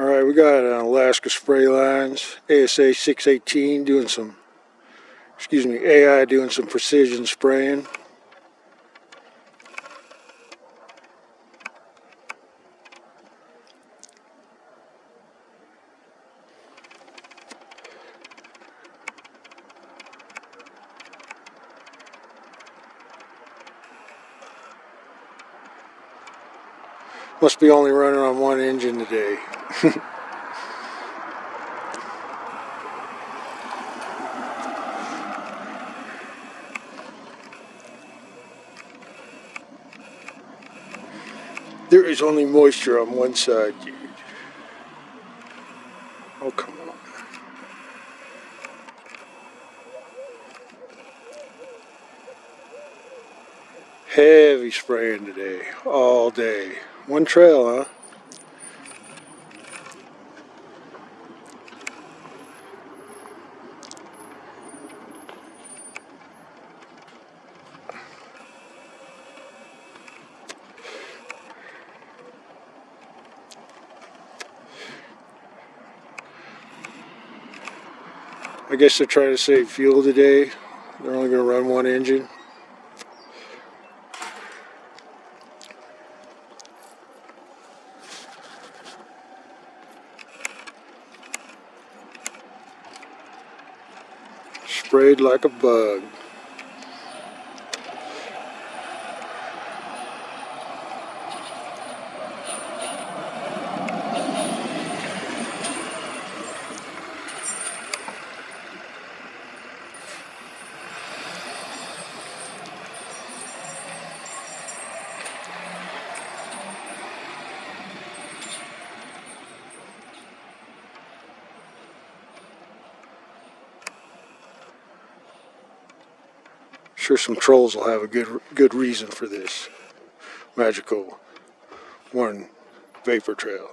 Alright, we got an Alaska Spray Lines, ASA 618 doing some, AI doing some precision spraying. Must be only running on one engine today. There is only moisture on one side, dude. Oh, come on. Heavy spraying today, all day. One trail, huh? I guess they're trying to save fuel today. They're only going to run one engine. Sprayed like a bug. Sure, some trolls will have a good reason for this magical one vapor trail.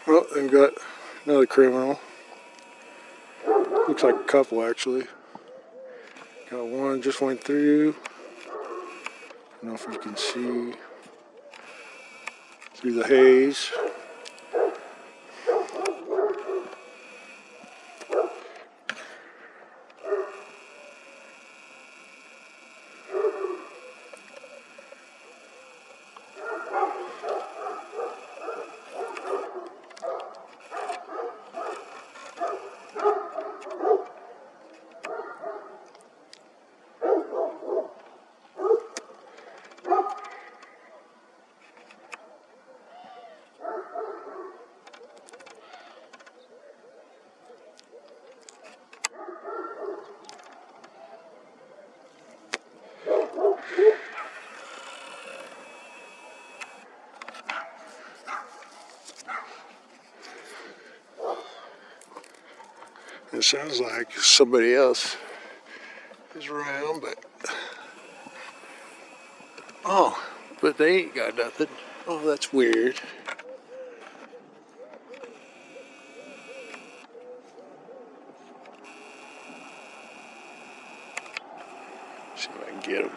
Well, they've got another criminal. Looks like a couple, actually. Got one just went through. I don't know if you can see through the haze. It sounds like somebody else is around, but they ain't got nothing. Oh, that's weird. See if I can get them.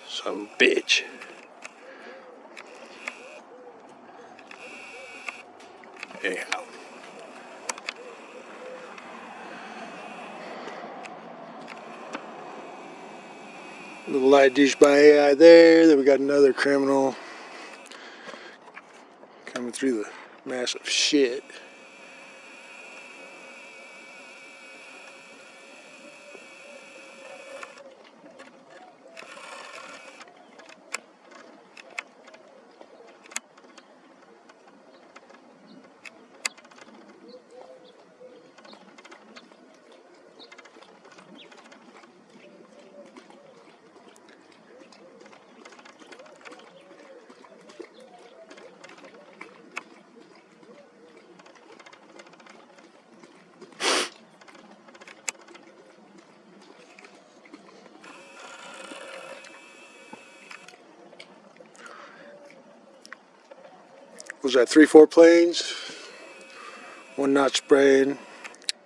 Some bitch. Anyhow. Little light dish by AI there. Then we got another criminal coming through the massive shit. Was that 3-4 planes? One not spraying.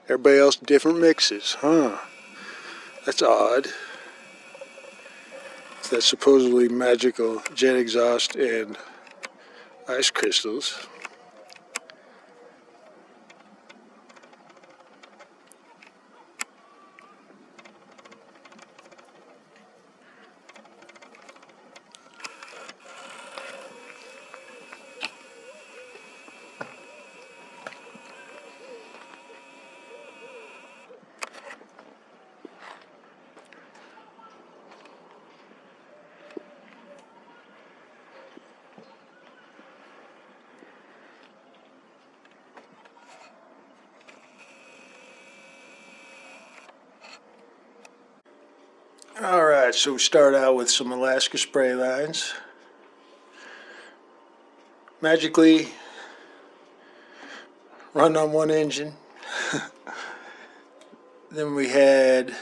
Everybody else different mixes, huh? That's odd. That's supposedly magical jet exhaust and ice crystals. Alright, so we start out with some Alaska spray lines. Magically run on one engine. Then we had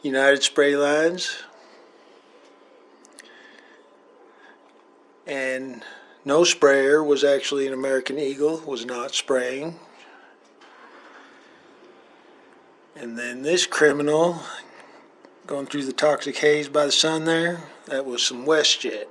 United spray lines. And no sprayer was actually an American Eagle, was not spraying. And then this criminal going through the toxic haze by the sun there, that was some WestJet.